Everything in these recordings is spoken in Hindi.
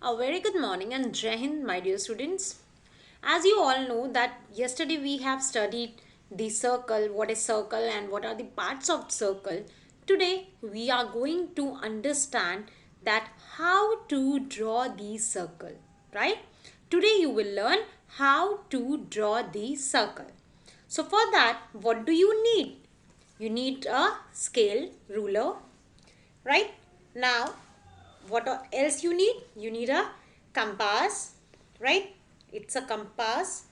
A very good morning and Jai Hind, my dear students. As you all know that yesterday we have studied the circle, what is circle and what are the parts of circle. Today we are going to understand that how to draw the circle, right? Today you will learn how to draw the circle. So for that, what do you need? You need a scale ruler, right? Now what else you need? You need a compass, right? It's a compass,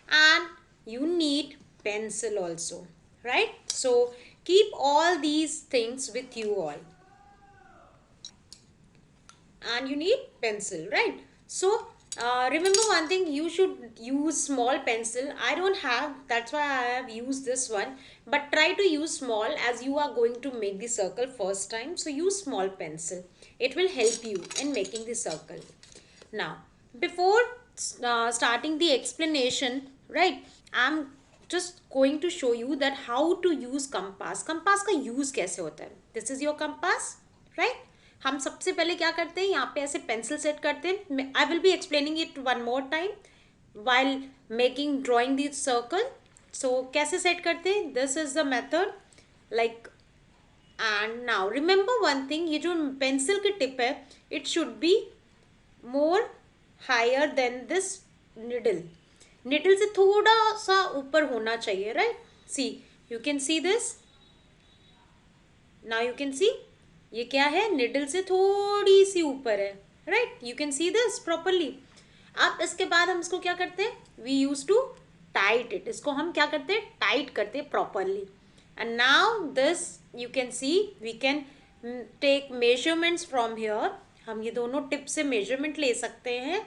and you need pencil also, right? So keep all these things with you all, and you need pencil, right? So remember one thing, you should use small pencil. I don't have, that's why I have used this one, but try to use small as you are going to make the circle first time. So use small pencil, it will help you in making the circle. Now before starting the explanation, right, I'm just going to show you that how to use compass का use कैसे होता है. This is your compass, right? हम सबसे पहले क्या करते हैं, यहाँ पे ऐसे पेंसिल सेट करते हैं. I will be explaining it one more time while making drawing this circle. So कैसे सेट करते हैं, this is the method like. And now remember one thing, ये जो पेंसिल की टिप है it should be more higher than this needle. Needle से थोड़ा सा ऊपर होना चाहिए, right? See, you can see this. Now you can see, ये क्या है, निडल से थोड़ी सी ऊपर है, right? You can see this properly. अब इसके बाद हम इसको क्या करते हैं, we use to tight it. इसको हम क्या करते हैं, टाइट करते हैं properly. And now this you can see, we can take measurements from here. हम ये दोनों टिप से मेजरमेंट ले सकते हैं.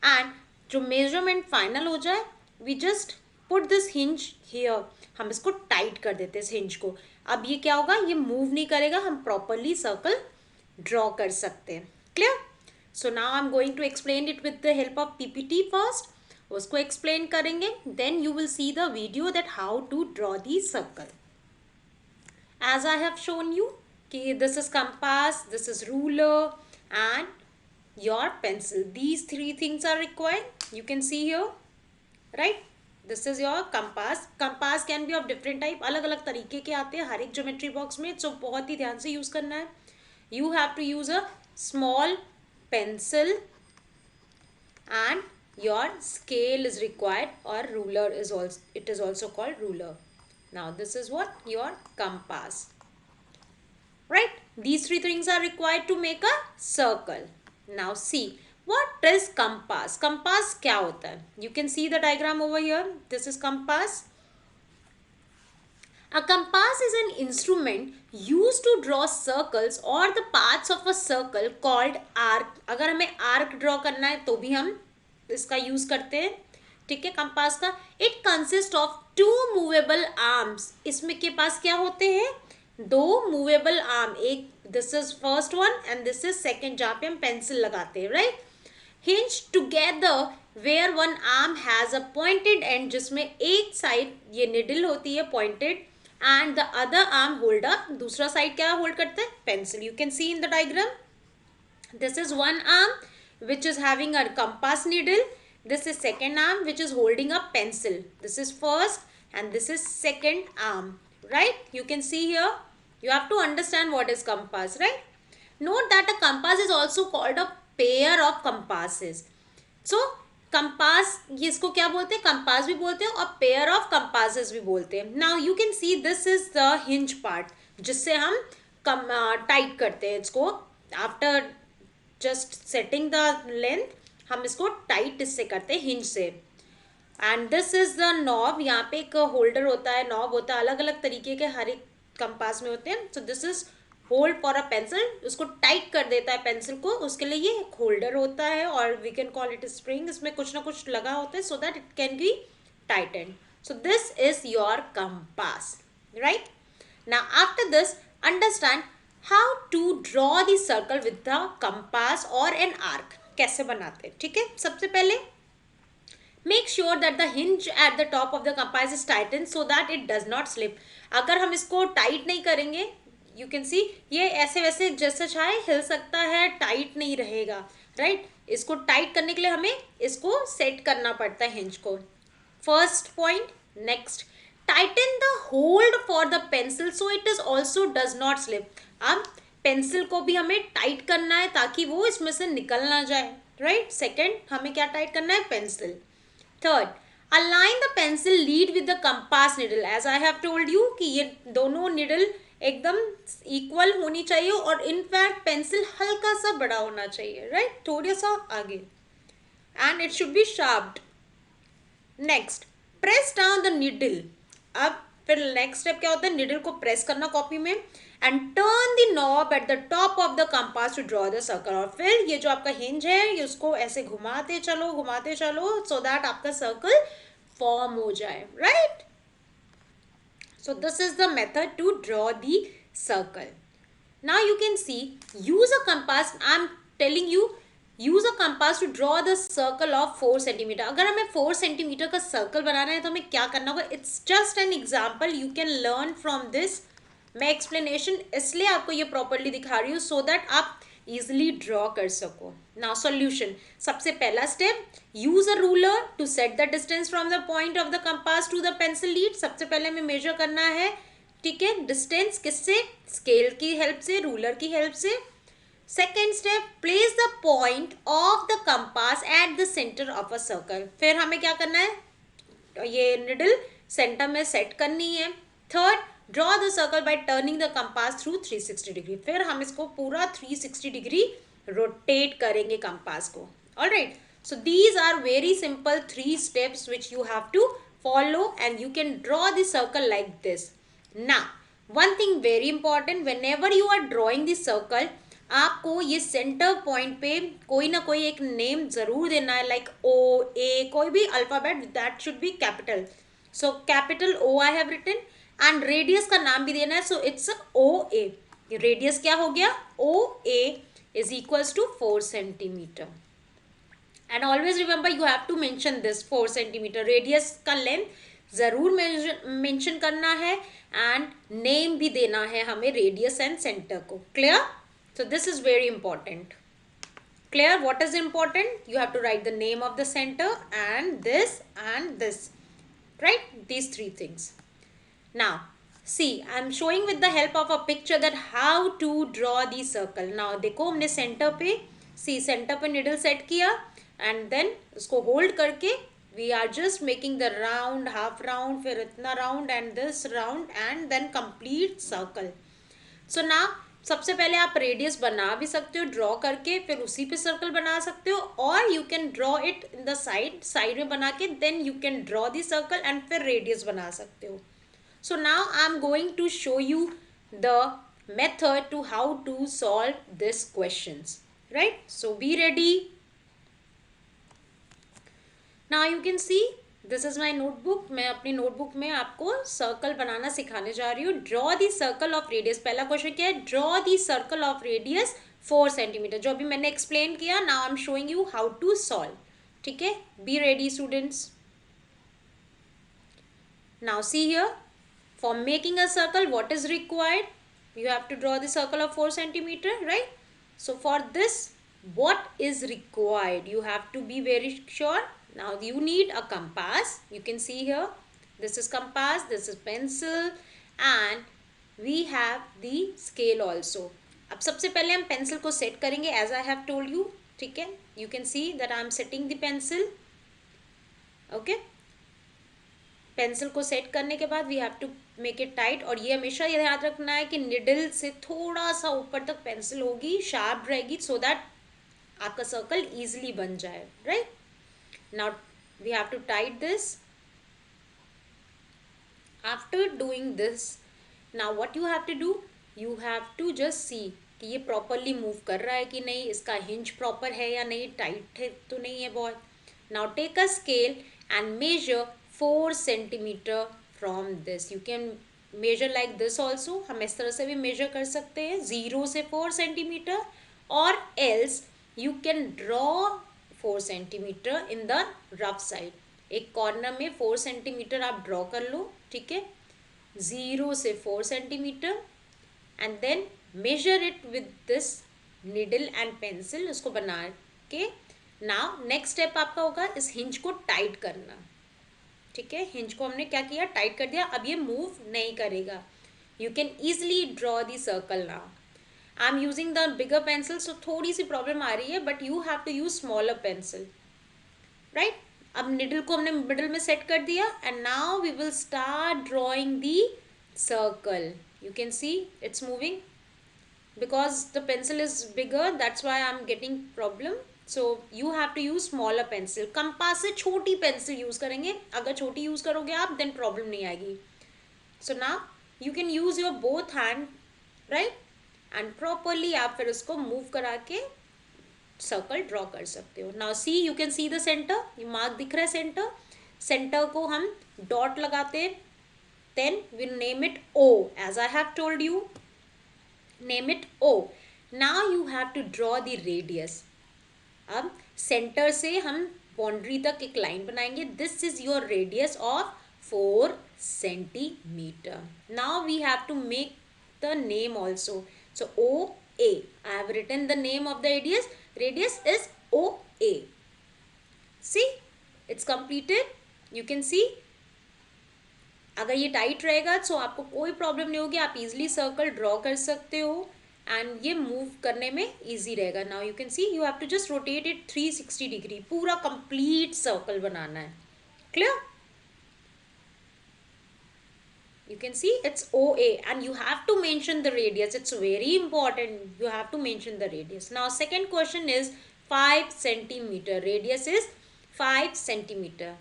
एंड जो मेजरमेंट फाइनल हो जाए, we just put this hinge here. हम इसको टाइट कर देते हैं इस हिंज को. अब ये क्या होगा, ये मूव नहीं करेगा, हम प्रॉपरली सर्कल ड्रॉ कर सकते हैं. Clear? So now I am going to explain it with the help of PPT first. उसको एक्सप्लेन करेंगे, then you will see the video that how to draw the circle. As I have shown you, this is compass, this is ruler, and your pencil. These three things are required. You can see here, right? This is your compass. Compass can be of different type. अलग अलग तरीके के आते हैं हर एक ज्योमेट्री बॉक्स में, so बहुत ही ध्यान से यूज करना है. You have to use a small pencil, and your scale is required, or ruler is also, it is also called ruler. Now this is what your compass, right? These three things are required to make a circle. Now see, what is compass? Compass क्या होता है? You can see the diagram over here. This is compass. A compass is an instrument used to draw circles or the parts of a circle called arc. अगर हमें arc draw करना है तो भी हम इसका यूज करते हैं. ठीक है, कंपास का. It consist of two movable arms. इसमें के पास क्या होते हैं, दो मूवेबल आर्म. एक, this is first one and this is second, जहाँ पे हम पेंसिल लगाते हैं, right? Hinge together where one arm has a pointed end, जिसमें एक साइड ये निडल होती है pointed, and the other arm holder, दूसरा साइड क्या होल्ड करते हैं, pencil. You can see in the diagram, this is one arm which is having a compass needle. This is second arm which is holding a pencil. This is first and this is second arm, right? You can see here. You have to understand what is compass, right? Note that a compass is also called a pair of compasses. So compass, ये इसको क्या बोलते हैं, compass भी बोलते हैं और pair of compasses भी बोलते हैं. Now you can see this is the hinge part, जिससे हम टाइट करते हैं इसको. After just setting the length, हम इसको टाइट इससे करते हैं, हिंज से. And this is the knob. यहाँ पे एक होल्डर होता है, नॉब होता है, अलग अलग तरीके के हर एक कंपास में होते हैं. सो this is hold for a pencil. उसको टाइट कर देता है पेंसिल को, उसके लिए ये एक होल्डर होता है, और we can call it spring. इसमें कुछ ना कुछ लगा होता है so that it can be tightened. So this is your compass, right? Now after this, understand how to draw the circle with the compass और एन आर्क. कैसे बनाते हैं, ठीक है? सबसे पहले make sure that the hinge at the top of the compass is tighten so that it does not slip. अगर हम इसको टाइट नहीं करेंगे, यू कैन सी ये ऐसे वैसे जैसे चाहे हिल सकता है, टाइट नहीं रहेगा. राइट। इसको टाइट करने के लिए हमें इसको सेट करना पड़ता है हिंज को। First point. Next, Titan the hold for the pencil so it is also does not slip. अब पेंसिल को भी हमें टाइट करना है ताकि वो इसमें से निकल ना जाए, राइट। सेकेंड, हमें क्या टाइट करना है, pencil. Third, align the pencil lead with the compass needle. As I have told you कि ये दोनों निडल एकदम इक्वल होनी चाहिए और इनफैक्ट पेंसिल हल्का सा बड़ा होना चाहिए, राइट, थोड़ा सा आगे, and it should be sharped. Next, press down the needle. अब फिर नेक्स्ट स्टेप क्या होता है, निडल को प्रेस करना कॉपी में, and turn the knob at the top of the compass to draw the circle. और फिर ये जो आपका हिंज है ये उसको ऐसे घुमाते चलो सो दैट आपका सर्कल फॉर्म हो जाए, right. So this is the method to draw the circle. Now you can see, use a compass. I am telling you, use a compass to draw the circle of 4 centimeter. अगर हमें 4 centimeter का circle बनाना है तो हमें क्या करना होगा, it's just an example, you can learn from this. मैं एक्सप्लेनेशन इसलिए आपको ये प्रॉपरली दिखा रही हूँ सो दैट आप इजिली ड्रॉ कर सको। Now solution. सबसे पहला step, use a ruler to set the distance from the point of the compass to the pencil lead. सबसे पहले हमें मेजर करना है, ठीक है, डिस्टेंस किससे, स्केल की हेल्प से, रूलर की हेल्प से। Second step, place the point of the compass at the centre of a circle. फिर हमें क्या करना है, ये निडल सेंटर में सेट करनी है। Third, draw the circle by turning the compass through 360 degree. फिर हम इसको पूरा 360 डिग्री रोटेट करेंगे कंपास को। Alright, so these are very simple 3 steps which you have to follow and you can draw the circle like this. Now one thing very important, whenever you are drawing the circle, आपको ये सेंटर पॉइंट पे कोई ना कोई एक नेम जरूर देना है, लाइक ओ ए, कोई भी alphabet that should be capital. So capital O I have written, and radius का नाम भी देना है, so it's O A. Radius क्या हो गया, O A is equals to 4 centimetre. And always remember you have to mention this 4 centimetre. Radius का लेंथ जरूर मेंशन करना है एंड नेम भी देना है हमें रेडियस एंड सेंटर को। Clear? So this is very important. Clear? What is important? You have to write the name of the center and this, right? These 3 things. Now see, I am showing with the help of a picture that how to draw the circle. Now देखो हमने center पे, see center पे needle set किया and then उसको hold करके we are just making the round, half round, फिर इतना round and this round and then complete circle. So now सबसे पहले आप रेडियस बना भी सकते हो ड्रॉ करके, फिर उसी पे सर्कल बना सकते हो, और you can draw it in the side में बना के then you can draw the circle and फिर रेडियस बना सकते हो। So now I am going to show you the method to how to solve this questions, right. So be ready. Now you can see this is my notebook. मैं अपनी नोटबुक में आपको सर्कल बनाना सिखाने जा रही हूँ। Draw the circle of radius, पहला क्वेश्चन क्या है, draw the circle of radius 4 centimetre, जो अभी मैंने एक्सप्लेन किया। Now I am showing you how to solve, ठीक है। Be ready students. Now see here, for making a circle what is required, you have to draw the circle of 4 centimeter, right? So for this what is required, you have to be very sure. Now you need a compass, you can see here, this is compass, this is pencil, and we have the scale also. अब सबसे पहले हम पेंसिल को सेट करेंगे as I have told you, ठीक है। You can see that I am setting the pencil, okay। Pencil को सेट करने के बाद we have to make it tight, और ये हमेशा ये याद रखना है कि निडल से थोड़ा सा ऊपर तक पेंसिल होगी, शार्प रहेगी, सो दैट आपका सर्कल इजीली बन जाए, right. Now we have to tight this. After doing this, now what you have to do, you have to just see कि ये प्रॉपरली मूव कर रहा है कि नहीं, इसका हिंज प्रॉपर है या नहीं, टाइट है तो नहीं है बहुत। Now take a scale and measure 4 centimetre from this. You can measure like this also, हम इस तरह से भी मेजर कर सकते हैं 0 से 4 सेंटीमीटर, और else you can draw 4 centimetre in the rough side. एक कॉर्नर में 4 सेंटीमीटर आप ड्रॉ कर लो, ठीक है, 0 से 4 centimetre, and then measure it with this needle and pencil. उसको बना ओके, नाउ नेक्स्ट स्टेप आपका होगा इस हिंज को टाइट करना। ठीक है, हिंज को हमने क्या किया, टाइट कर दिया, अब ये मूव नहीं करेगा। You can easily draw the circle now. I am using the bigger pencil, so थोड़ी सी प्रॉब्लम आ रही है, but you have to use smaller pencil, right. अब निडल को हमने मिडल में सेट कर दिया and now we will start drawing the circle. You can see it's moving because the pencil is bigger, that's why I'm getting problem. So you have to use smaller pencil. Compass से छोटी पेंसिल यूज करेंगे, अगर छोटी यूज करोगे आप देन प्रॉब्लम नहीं आएगी। So now you can use your both hand, right, and properly आप फिर उसको मूव करा के सर्कल ड्रॉ कर सकते हो। Now see, you can see the centre, ये मार्क दिख रहा है सेंटर। सेंटर को हम डॉट लगाते हैं, then we name it O as I have told you, name it O. Now you have to draw the radius. अब सेंटर से हम बाउंड्री तक एक लाइन बनाएंगे। This is your radius of 4 centimeter. Now we have to make the name also. So OA. I have written the name of the radius. Radius is OA. See, it's completed. You can see. अगर ये टाइट रहेगा तो आपको कोई प्रॉब्लम नहीं होगी, आप इजीली सर्कल ड्रॉ कर सकते हो एंड ये मूव करने में इजी रहेगा। Now you can see you have to just rotate it 360 degree, पूरा कंप्लीट सर्कल बनाना है। Clear? You can see it's OA and you have to mention the radius. It's very important. You have to mention the radius. Now second question is 5 centimeter. Radius is 5 centimeter.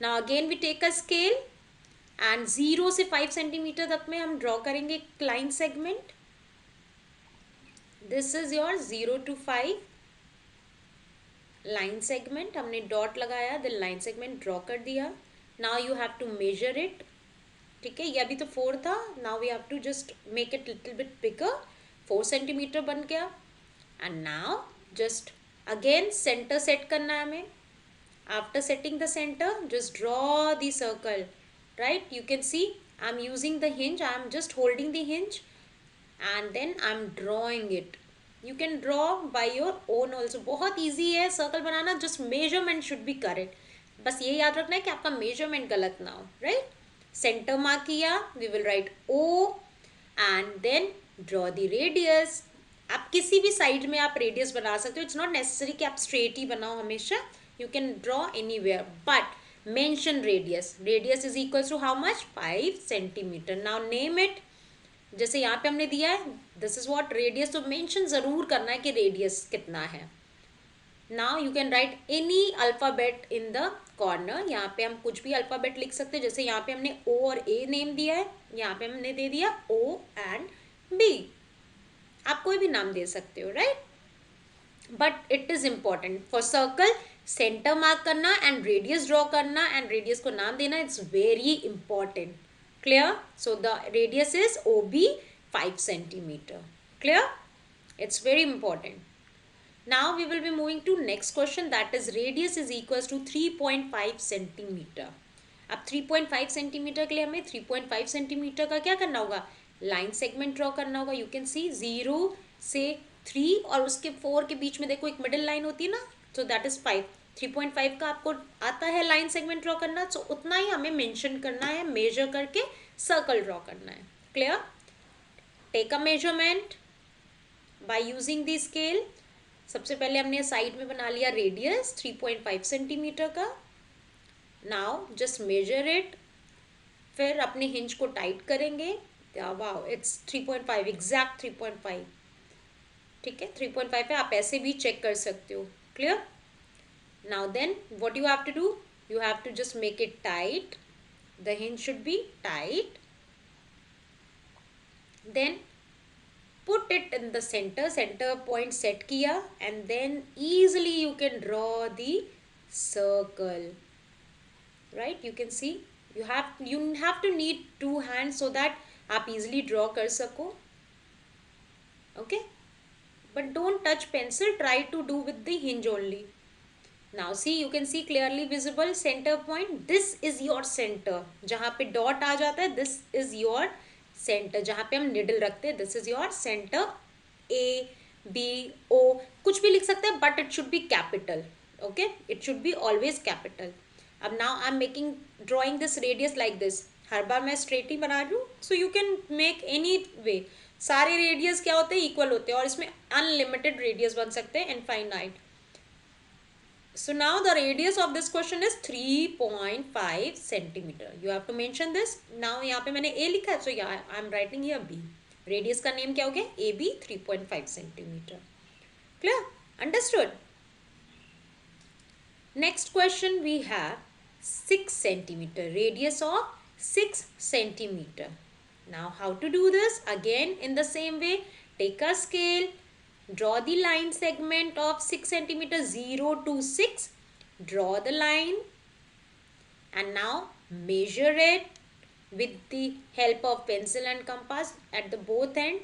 Now again we take a scale and 0 से 5 सेंटीमीटर तक में हम ड्रॉ करेंगे एक line segment. This is your 0 to 5 line segment, हमने डॉट लगाया, द लाइन सेगमेंट ड्रॉ कर दिया। Now you have to measure it. ठीक है, ये अभी तो 4 था, now we have to just make it little bit bigger. 4 centimetre बन गया and now just again centre set करना है हमें। After setting the centre just draw the circle, right? You can see I'm using the hinge, I'm just holding the hinge and then I'm drawing it. You can draw by your own also. बहुत easy है circle banana, just measurement should be correct. बस ये याद रखना है कि आपका measurement गलत ना हो, right? Center mark किया, we will write O and then draw the radius. आप किसी भी साइड में आप रेडियस बना सकते हो, इट्स नॉट नेसेसरी कि आप स्ट्रेट ही बनाओ हमेशा, you can draw anywhere, but mention radius. Radius is equals to how much? 5 centimeter. Now name it. जैसे यहाँ पे हमने दिया है this is what radius, तो mention ज़रूर करना है कि radius कितना है। Now you can write any alphabet in the corner. यहाँ पे हम कुछ भी अल्फ़ाबेट लिख सकते हैं, जैसे यहाँ पे हमने O और A नेम दिया है, यहाँ पे हमने दे दिया O and B. आप कोई भी नाम दे सकते हो, right? But it is important for circle centre mark करना एंड रेडियस ड्रॉ करना एंड रेडियस को नाम देना, it's very important. Clear? So the radius is OB 5 centimeter. Clear? It's very important. Now we will be moving to next question, that is radius is equals to 3.5 centimeter. अब 3.5 सेंटीमीटर के लिए हमें 3.5 सेंटीमीटर का क्या करना होगा? लाइन सेगमेंट ड्रॉ करना होगा। यू कैन सी 0 से 3 और उसके 4 के बीच में देखो एक मिडिल लाइन होती है ना, सो दैट इज 5। 3.5 का आपको आता है लाइन सेगमेंट ड्रॉ करना, सो उतना ही हमें मेंशन करना है, मेजर करके सर्कल ड्रॉ करना है। Clear? Take a measurement by using the scale. सबसे पहले हमने साइड में बना लिया रेडियस 3.5 सेंटीमीटर का। नाउ जस्ट मेजर इट, फिर अपने हिंज को टाइट करेंगे। Wow, it's 3.5, exact 3.5। ठीक है, 3.5 है, आप ऐसे भी चेक कर सकते हो। Clear? Now then what you have to do, you have to just make it tight, the hinge should be tight, then put it in the center point set किया and then easily you can draw the circle, right? You can see you have to need 2 hands so that आप easily draw कर सको, okay? But don't touch pencil, try to do with the hinge only. Now see, you can see clearly visible center point, this is your center, जहाँ पे dot आ जाता है this is your सेंटर, जहाँ पे हम निडल रखते हैं, this is your centre A B O, कुछ भी लिख सकते हैं, but it should be capital. Okay, it should be always capital. अब now I am making drawing this radius like this. हर बार मैं स्ट्रेट ही बना रही हूँ, so you can make any way. सारे रेडियस क्या होते हैं, इक्वल होते हैं, और इसमें अनलिमिटेड रेडियस बन सकते हैं, infinite. So now the radius of this question is 3.5 centimeter. You have to mention this. Now यहाँ पे मैंने A लिखा है, so yeah, I am writing here B. Radius का name क्या हो गया, AB 3.5 centimeter. Clear? Understood? Next question we have 6 centimeter. Radius of 6 centimeter. Now how to do this? Again in the same way, take a scale. Draw the line segment of 6 centimeter, 0 to 6. Draw the line and now measure it with the help of pencil and compass at the both end.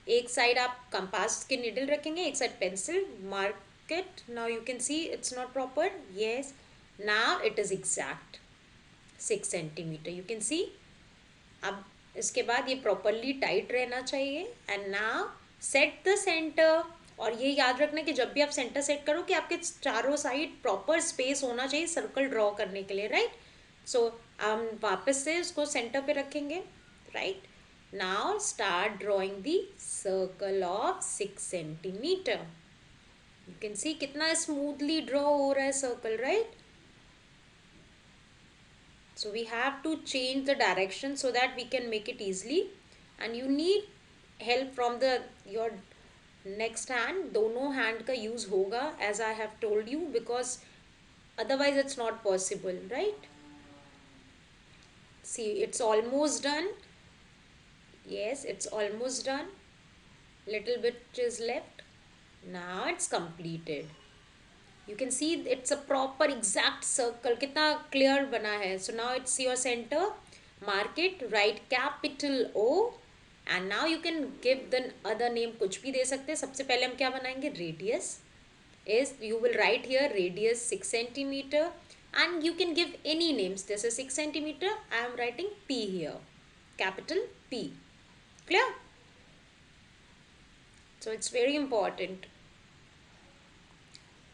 एक साइड आप कंपास के निडल रखेंगे, एक side pencil. Mark it. Now you can see it's not proper. Yes, now it is exact 6 centimetre. You can सी. अब इसके बाद ये प्रॉपरली टाइट रहना चाहिए. And now set the centre. और ये याद रखना कि जब भी आप सेंटर सेट करो कि आपके चारों साइड प्रॉपर स्पेस होना चाहिए सर्कल ड्रॉ करने के लिए, राइट. सो हम वापस से उसको सेंटर पे रखेंगे, right. Now start drawing the circle of 6 centimetre. You can सी कितना स्मूथली ड्रॉ हो रहा है circle, right. So we have to change the direction so that we can make it easily, and you need help from the your next hand. दोनों hand का use होगा as I have told you, because otherwise it's not possible, right. See, it's almost done. Yes, it's almost done. Little bit is left. Now it's completed. You can see it's a proper exact circle. कितना clear बना है. So now it's your center. Mark it. Write capital O. And now you can give the other name. कुछ भी दे सकते हैं. सबसे पहले हम क्या बनाएंगे, radius. Is you will write here radius 6 centimeter. And you can give any names. This is 6 centimeter. I am writing P here. Capital P. Clear? So it's very important.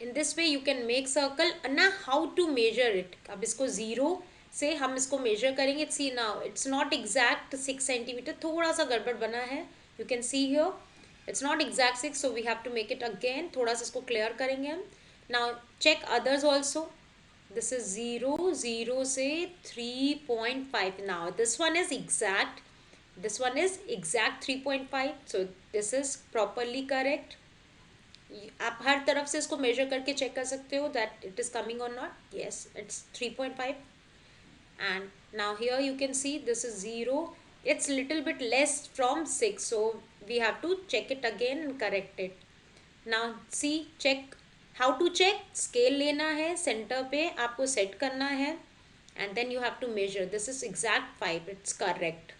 In this way you can make circle. And now how to measure it? अब इसको 0 से हम इसको measure करेंगे. See now it's not exact 6 centimeter. थोड़ा सा गड़बड़ बना है. You can see here it's not exact 6, so we have to make it again. थोड़ा सा इसको clear करेंगे हम. Now check others also. This is 0, 0 से 3.5. Now this one is exact. This one is exact 3.5. So this is properly correct. आप हर तरफ से इसको मेजर करके चेक कर सकते हो that it is coming or not. Yes, it's 3.5. And now here you can see this is 0. It's little bit less from 6, so we have to check it again and correct it. Now see, check how to check. Scale लेना है, सेंटर पे आपको सेट करना है, and then you have to measure. This is exact 5. It's correct.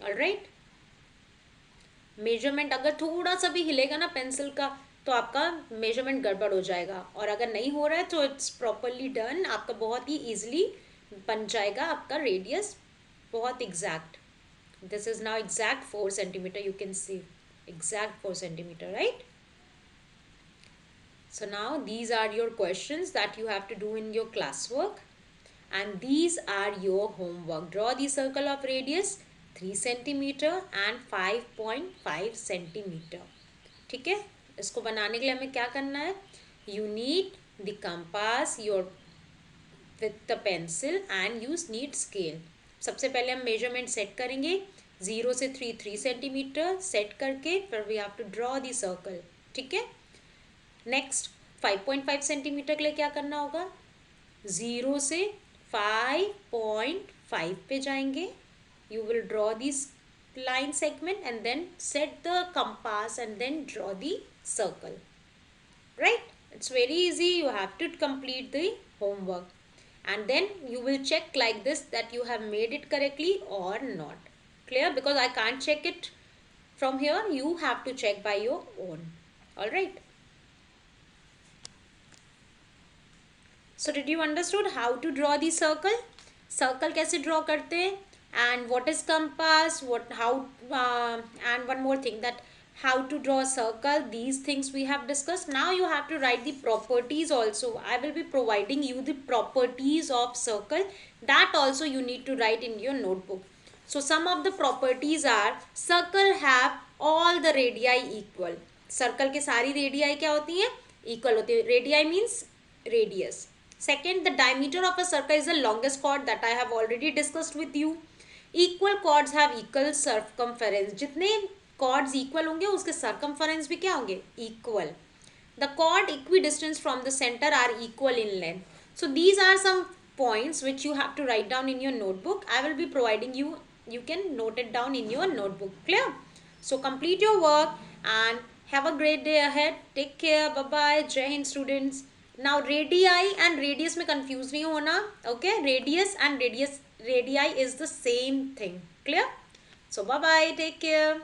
Alright. Measurement अगर थोड़ा सा भी हिलेगा ना पेंसिल का, तो आपका मेजरमेंट गड़बड़ हो जाएगा. और अगर नहीं हो रहा है तो इट्स प्रॉपरली डन. आपका बहुत ही ईजिली बन जाएगा आपका रेडियस, बहुत exact. This is now exact 4 centimetre. You can C exact 4 centimetre, right. So now these are your questions that you have to do in your classwork, and these are your homework. Draw the circle of radius 3 centimeter and 5.5 centimeter. ठीक है. इसको बनाने के लिए हमें क्या करना है, you need the compass your with the pencil and you need scale. सबसे पहले हम मेजरमेंट सेट करेंगे. 0 से 3 सेंटीमीटर सेट करके फिर we have to draw the circle. ठीक है. नेक्स्ट 5.5 सेंटीमीटर के लिए क्या करना होगा, 0 से 5.5 पे जाएंगे. You will draw this line segment and then set the compass and then draw the circle. Right? It's very easy. You have to complete the homework. And then you will check like this that you have made it correctly or not. Clear? Because I can't check it from here. You have to check by your own. Alright? So did you understood how to draw the circle? Circle कैसे draw करते हैं? And what is compass, what how and one more thing, that how to draw a circle, these things we have discussed. Now you have to write the properties also. I will be providing you the properties of circle, that also you need to write in your notebook. So some of the properties are, circle have all the radii equal. Circle के सारी रेडियाई क्या होती हैं, इक्वल होती है. Radii means radius. Second, the diameter of a circle is the longest chord, that I have already discussed with you. Equal chords have equal circumference. जितने chords equal होंगे उसके circumference भी क्या होंगे, equal. The chord equidistant from the center are equal in length. So these are some points which you have to write down in your notebook. I will be providing you. You can note it down in your notebook. Clear? So complete your work and have a great day ahead. Take care. Bye bye. Jai Hind students. Now radii and radius में confuse नहीं होना. Okay? Radius and radii is the same thing. Clear? So bye bye. Take care.